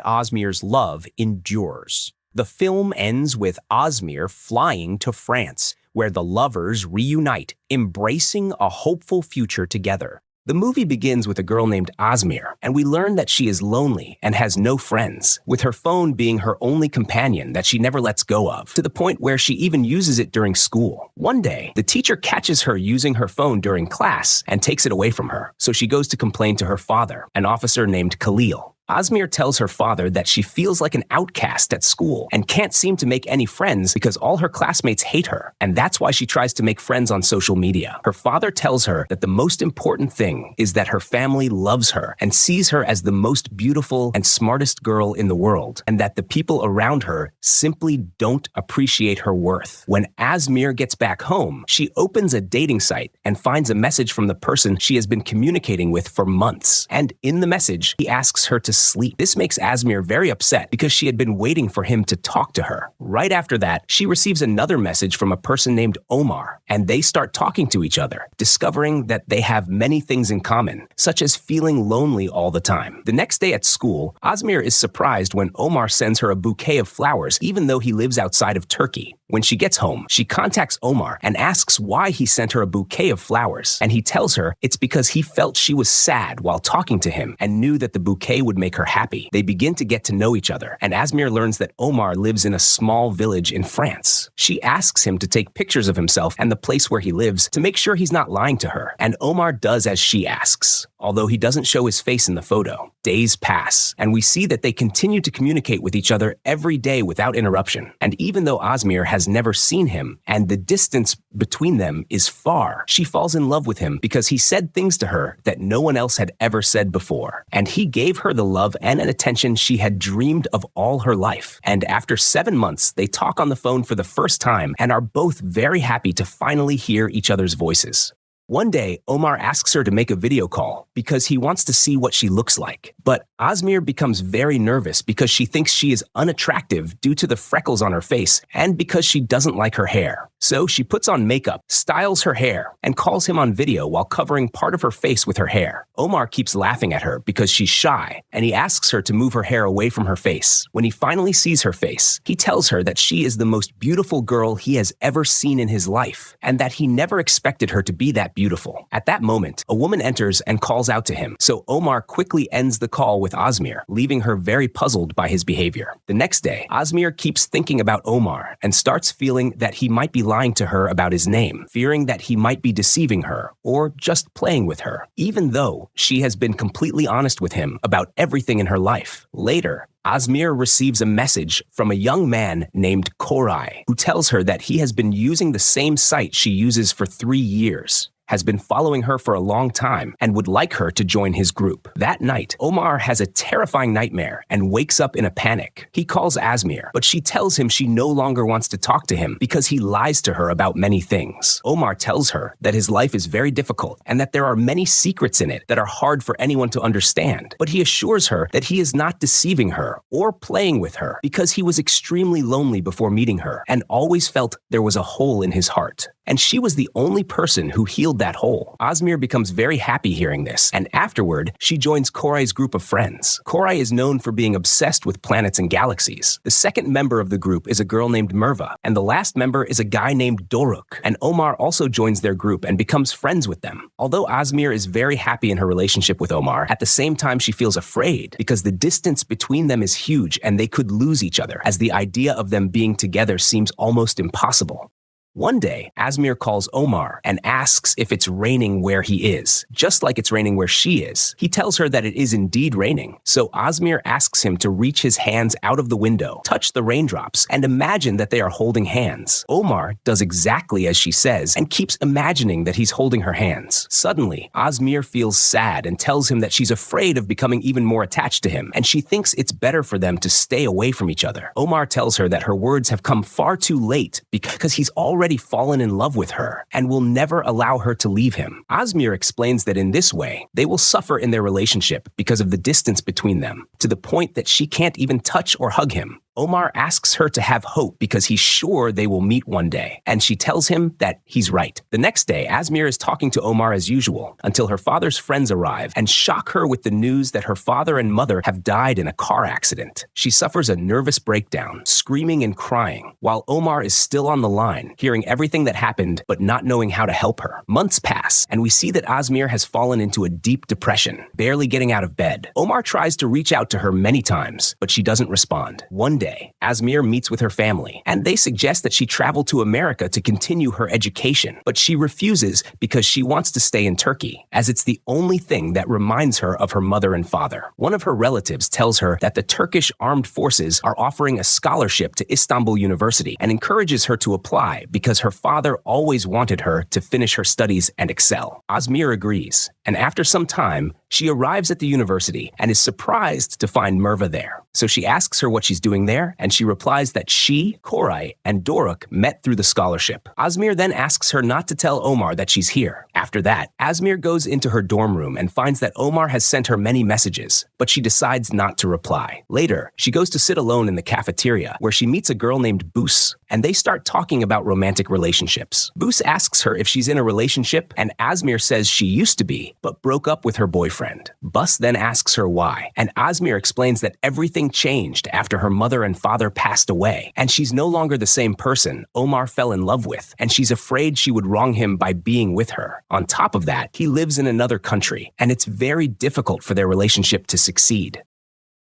Ozmir's love endures. The film ends with Ozmir flying to France, where the lovers reunite, embracing a hopeful future together. The movie begins with a girl named Ozmir, and we learn that she is lonely and has no friends, with her phone being her only companion that she never lets go of, to the point where she even uses it during school. One day, the teacher catches her using her phone during class and takes it away from her, so she goes to complain to her father, an officer named Khalil. Ozmir tells her father that she feels like an outcast at school and can't seem to make any friends because all her classmates hate her, and that's why she tries to make friends on social media. Her father tells her that the most important thing is that her family loves her and sees her as the most beautiful and smartest girl in the world, and that the people around her simply don't appreciate her worth. When Ozmir gets back home, she opens a dating site and finds a message from the person she has been communicating with for months, and in the message, he asks her to sleep. This makes Ozmir very upset because she had been waiting for him to talk to her. Right after that, she receives another message from a person named Omar, and they start talking to each other, discovering that they have many things in common, such as feeling lonely all the time. The next day at school, Ozmir is surprised when Omar sends her a bouquet of flowers, even though he lives outside of Turkey. When she gets home, she contacts Omar and asks why he sent her a bouquet of flowers, and he tells her it's because he felt she was sad while talking to him and knew that the bouquet would make her happy. They begin to get to know each other, and Ozmir learns that Omar lives in a small village in France. She asks him to take pictures of himself and the place where he lives to make sure he's not lying to her, and Omar does as she asks, although he doesn't show his face in the photo. Days pass, and we see that they continue to communicate with each other every day without interruption. And even though Ozmir has never seen him, and the distance between them is far, she falls in love with him because he said things to her that no one else had ever said before. And he gave her the love and an attention she had dreamed of all her life. And after 7 months, they talk on the phone for the first time and are both very happy to finally hear each other's voices. One day, Omar asks her to make a video call because he wants to see what she looks like. But Ozmir becomes very nervous because she thinks she is unattractive due to the freckles on her face and because she doesn't like her hair. So she puts on makeup, styles her hair, and calls him on video while covering part of her face with her hair. Omar keeps laughing at her because she's shy, and he asks her to move her hair away from her face. When he finally sees her face, he tells her that she is the most beautiful girl he has ever seen in his life, and that he never expected her to be that beautiful. At that moment, a woman enters and calls out to him, so Omar quickly ends the call with Ozmir, leaving her very puzzled by his behavior. The next day, Ozmir keeps thinking about Omar and starts feeling that he might be lying to her about his name, fearing that he might be deceiving her or just playing with her, even though she has been completely honest with him about everything in her life. Later, Ozmir receives a message from a young man named Koray, who tells her that he has been using the same site she uses for 3 years, has been following her for a long time, and would like her to join his group. That night, Omar has a terrifying nightmare and wakes up in a panic. He calls Ozmir, but she tells him she no longer wants to talk to him because he lies to her about many things. Omar tells her that his life is very difficult and that there are many secrets in it that are hard for anyone to understand. But he assures her that he is not deceiving her or playing with her because he was extremely lonely before meeting her and always felt there was a hole in his heart. And she was the only person who healed that hole. Ozmir becomes very happy hearing this, and afterward, she joins Koray's group of friends. Koray is known for being obsessed with planets and galaxies. The second member of the group is a girl named Merva, and the last member is a guy named Doruk, and Omar also joins their group and becomes friends with them. Although Ozmir is very happy in her relationship with Omar, at the same time she feels afraid because the distance between them is huge and they could lose each other, as the idea of them being together seems almost impossible. One day, Ozmir calls Omar and asks if it's raining where he is, just like it's raining where she is. He tells her that it is indeed raining, so Ozmir asks him to reach his hands out of the window, touch the raindrops, and imagine that they are holding hands. Omar does exactly as she says and keeps imagining that he's holding her hands. Suddenly, Ozmir feels sad and tells him that she's afraid of becoming even more attached to him, and she thinks it's better for them to stay away from each other. Omar tells her that her words have come far too late because he's already fallen in love with her and will never allow her to leave him. Ozmir explains that in this way, they will suffer in their relationship because of the distance between them, to the point that she can't even touch or hug him. Omar asks her to have hope because he's sure they will meet one day, and she tells him that he's right. The next day, Asmir is talking to Omar as usual until her father's friends arrive and shock her with the news that her father and mother have died in a car accident. She suffers a nervous breakdown, screaming and crying, while Omar is still on the line, hearing everything that happened but not knowing how to help her. Months pass, and we see that Asmir has fallen into a deep depression, barely getting out of bed. Omar tries to reach out to her many times, but she doesn't respond. One day, Asmir meets with her family, and they suggest that she travel to America to continue her education, but she refuses because she wants to stay in Turkey, as it's the only thing that reminds her of her mother and father. One of her relatives tells her that the Turkish armed forces are offering a scholarship to Istanbul University and encourages her to apply because her father always wanted her to finish her studies and excel. Asmir agrees, and after some time, she arrives at the university and is surprised to find Merva there. So she asks her what she's doing there, and she replies that she, Koray, and Doruk met through the scholarship. Asmir then asks her not to tell Omar that she's here. After that, Asmir goes into her dorm room and finds that Omar has sent her many messages, but she decides not to reply. Later, she goes to sit alone in the cafeteria, where she meets a girl named Bus, and they start talking about romantic relationships. Bus asks her if she's in a relationship, and Asmir says she used to be, but broke up with her boyfriend. Bus then asks her why, and Asmir explains that everything changed after her mother and father passed away, and she's no longer the same person Omar fell in love with, and she's afraid she would wrong him by being with her. On top of that, he lives in another country, and it's very difficult for their relationship to succeed.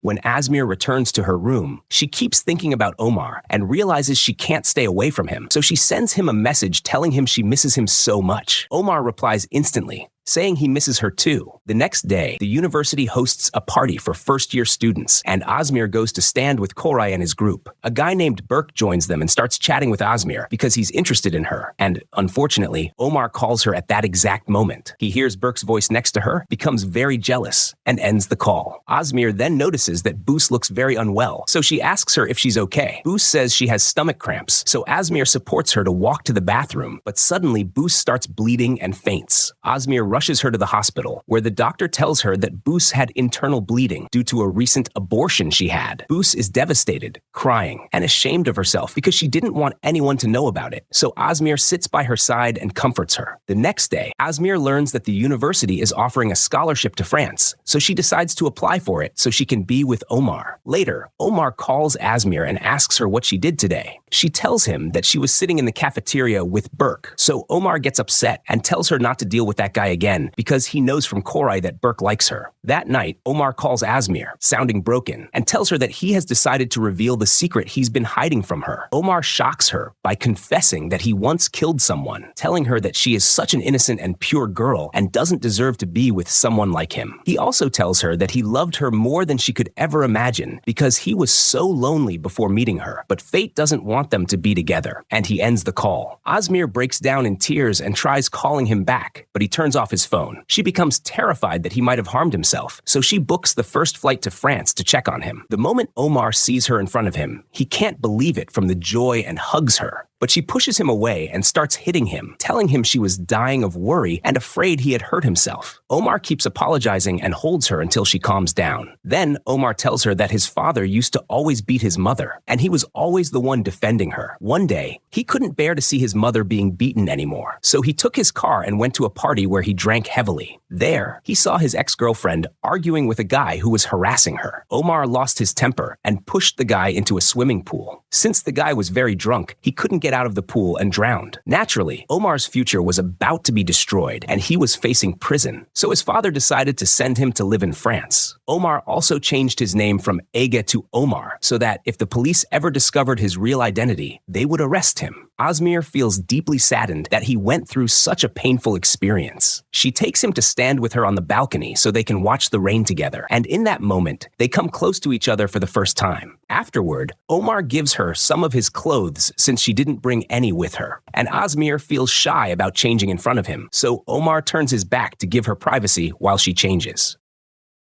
When Asmir returns to her room, she keeps thinking about Omar and realizes she can't stay away from him, so she sends him a message telling him she misses him so much. Omar replies instantly, saying he misses her too. The next day, the university hosts a party for first-year students, and Asmir goes to stand with Koray and his group. A guy named Berk joins them and starts chatting with Asmir because he's interested in her, and unfortunately, Omar calls her at that exact moment. He hears Berk's voice next to her, becomes very jealous, and ends the call. Asmir then notices that Bus looks very unwell, so she asks her if she's okay. Bus says she has stomach cramps, so Asmir supports her to walk to the bathroom, but suddenly Bus starts bleeding and faints. Asmir rushes her to the hospital, where the doctor tells her that Bus had internal bleeding due to a recent abortion she had. Bus is devastated, crying, and ashamed of herself because she didn't want anyone to know about it, so Asmir sits by her side and comforts her. The next day, Asmir learns that the university is offering a scholarship to France, so she decides to apply for it so she can be with Omar. Later, Omar calls Asmir and asks her what she did today. She tells him that she was sitting in the cafeteria with Berk, so Omar gets upset and tells her not to deal with that guy again because he knows from Koray that Berk likes her. That night, Omar calls Asmir, sounding broken, and tells her that he has decided to reveal the secret he's been hiding from her. Omar shocks her by confessing that he once killed someone, telling her that she is such an innocent and pure girl and doesn't deserve to be with someone like him. He also tells her that he loved her more than she could ever imagine because he was so lonely before meeting her, but fate doesn't want them to be together, and he ends the call. Asmir breaks down in tears and tries calling him back, but he turns off his phone. She becomes terrified that he might have harmed himself, so she books the first flight to France to check on him. The moment Omar sees her in front of him, he can't believe it from the joy and hugs her. But she pushes him away and starts hitting him, telling him she was dying of worry and afraid he had hurt himself. Omar keeps apologizing and holds her until she calms down. Then Omar tells her that his father used to always beat his mother, and he was always the one defending her. One day, he couldn't bear to see his mother being beaten anymore, so he took his car and went to a party where he drank heavily. There, he saw his ex-girlfriend arguing with a guy who was harassing her. Omar lost his temper and pushed the guy into a swimming pool. Since the guy was very drunk, he couldn't get out of the pool and drowned. Naturally, Omar's future was about to be destroyed, and he was facing prison, so his father decided to send him to live in France. Omar also changed his name from Ege to Omar, so that if the police ever discovered his real identity, they would arrest him. Asmir feels deeply saddened that he went through such a painful experience. She takes him to stand with her on the balcony so they can watch the rain together, and in that moment, they come close to each other for the first time. Afterward, Omar gives her some of his clothes since she didn't bring any with her, and Asmir feels shy about changing in front of him, so Omar turns his back to give her privacy while she changes.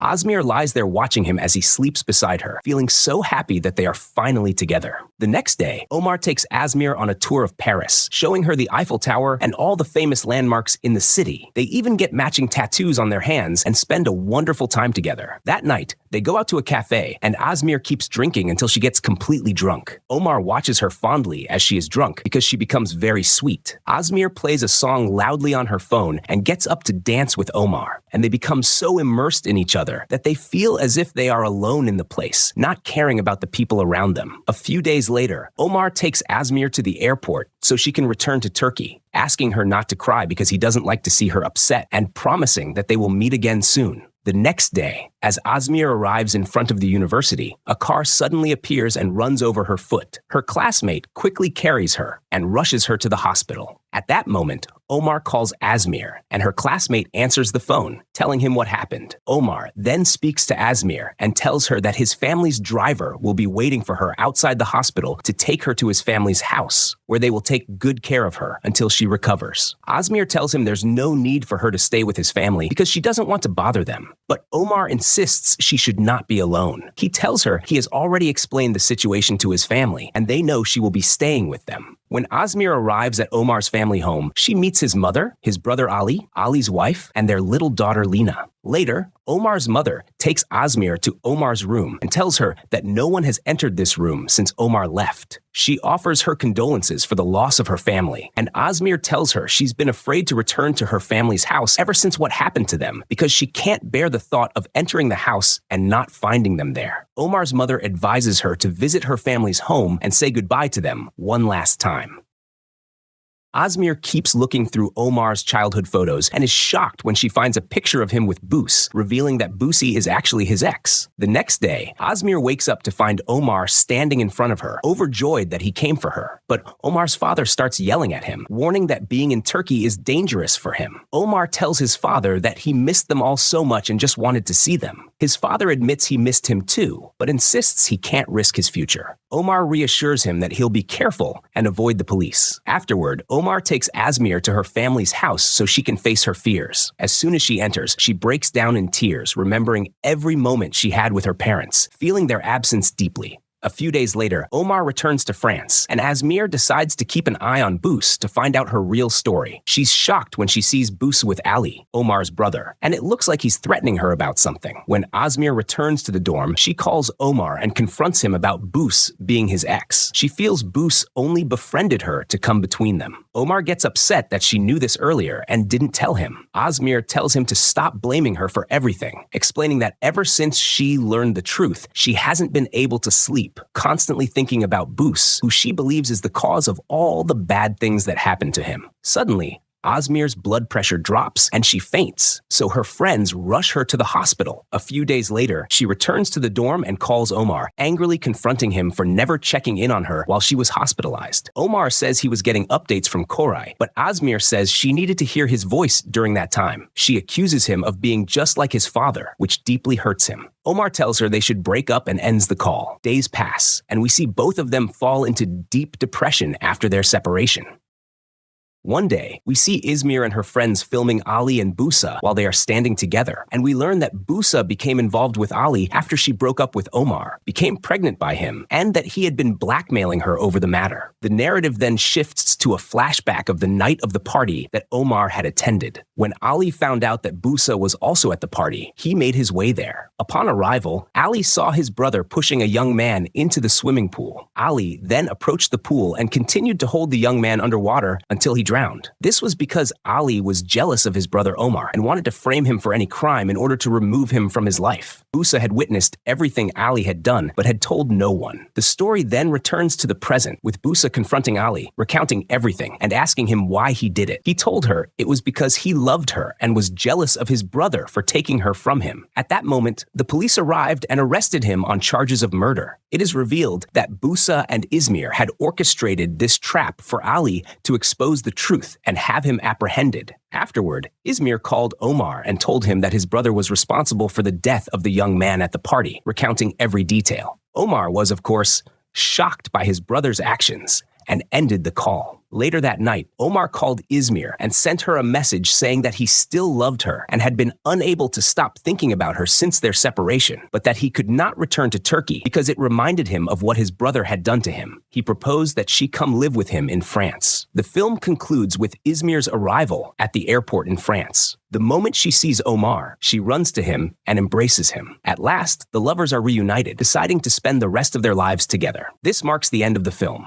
Azmir lies there watching him as he sleeps beside her, feeling so happy that they are finally together. The next day, Omar takes Azmir on a tour of Paris, showing her the Eiffel Tower and all the famous landmarks in the city. They even get matching tattoos on their hands and spend a wonderful time together. That night, they go out to a cafe, and Azmir keeps drinking until she gets completely drunk. Omar watches her fondly as she is drunk because she becomes very sweet. Azmir plays a song loudly on her phone and gets up to dance with Omar, and they become so immersed in each other that they feel as if they are alone in the place, not caring about the people around them. A few days later, Omar takes Azmir to the airport so she can return to Turkey, asking her not to cry because he doesn't like to see her upset and promising that they will meet again soon. The next day, as Azmir arrives in front of the university, a car suddenly appears and runs over her foot. Her classmate quickly carries her and rushes her to the hospital. At that moment, Omar calls Azmir, and her classmate answers the phone, telling him what happened. Omar then speaks to Azmir and tells her that his family's driver will be waiting for her outside the hospital to take her to his family's house, where they will take good care of her until she recovers. Azmir tells him there's no need for her to stay with his family because she doesn't want to bother them. But Omar insists she should not be alone. He tells her he has already explained the situation to his family, and they know she will be staying with them. When Azmir arrives at Omar's family home, she meets his mother, his brother Ali, Ali's wife, and their little daughter Lina. Later, Omar's mother takes Azmir to Omar's room and tells her that no one has entered this room since Omar left. She offers her condolences for the loss of her family, and Azmir tells her she's been afraid to return to her family's house ever since what happened to them because she can't bear the thought of entering the house and not finding them there. Omar's mother advises her to visit her family's home and say goodbye to them one last time. Azmir keeps looking through Omar's childhood photos and is shocked when she finds a picture of him with Bus, revealing that Busi is actually his ex. The next day, Azmir wakes up to find Omar standing in front of her, overjoyed that he came for her. But Omar's father starts yelling at him, warning that being in Turkey is dangerous for him. Omar tells his father that he missed them all so much and just wanted to see them. His father admits he missed him too, but insists he can't risk his future. Omar reassures him that he'll be careful and avoid the police. Afterward, Omar takes Azmir to her family's house so she can face her fears. As soon as she enters, she breaks down in tears, remembering every moment she had with her parents, feeling their absence deeply. A few days later, Omar returns to France, and Azmir decides to keep an eye on Bus to find out her real story. She's shocked when she sees Bus with Ali, Omar's brother, and it looks like he's threatening her about something. When Azmir returns to the dorm, she calls Omar and confronts him about Bus being his ex. She feels Bus only befriended her to come between them. Omar gets upset that she knew this earlier and didn't tell him. Azmir tells him to stop blaming her for everything, explaining that ever since she learned the truth, she hasn't been able to sleep, constantly thinking about Bus, who she believes is the cause of all the bad things that happened to him. Suddenly, Azmir's blood pressure drops and she faints, so her friends rush her to the hospital. A few days later, she returns to the dorm and calls Omar, angrily confronting him for never checking in on her while she was hospitalized. Omar says he was getting updates from Koray, but Azmir says she needed to hear his voice during that time. She accuses him of being just like his father, which deeply hurts him. Omar tells her they should break up and ends the call. Days pass, and we see both of them fall into deep depression after their separation. One day, we see Izmir and her friends filming Ali and Busa while they are standing together, and we learn that Busa became involved with Ali after she broke up with Omar, became pregnant by him, and that he had been blackmailing her over the matter. The narrative then shifts to a flashback of the night of the party that Omar had attended. When Ali found out that Busa was also at the party, he made his way there. Upon arrival, Ali saw his brother pushing a young man into the swimming pool. Ali then approached the pool and continued to hold the young man underwater until he drowned. This was because Ali was jealous of his brother Omar and wanted to frame him for any crime in order to remove him from his life. Busa had witnessed everything Ali had done, but had told no one. The story then returns to the present, with Busa confronting Ali, recounting everything, and asking him why he did it. He told her it was because he loved her and was jealous of his brother for taking her from him. At that moment, the police arrived and arrested him on charges of murder. It is revealed that Busa and Izmir had orchestrated this trap for Ali to expose the truth and have him apprehended. Afterward, Izmir called Omar and told him that his brother was responsible for the death of the young man at the party, recounting every detail. Omar was, of course, shocked by his brother's actions and ended the call. Later that night, Omar called Izmir and sent her a message saying that he still loved her and had been unable to stop thinking about her since their separation, but that he could not return to Turkey because it reminded him of what his brother had done to him. He proposed that she come live with him in France. The film concludes with Izmir's arrival at the airport in France. The moment she sees Omar, she runs to him and embraces him. At last, the lovers are reunited, deciding to spend the rest of their lives together. This marks the end of the film.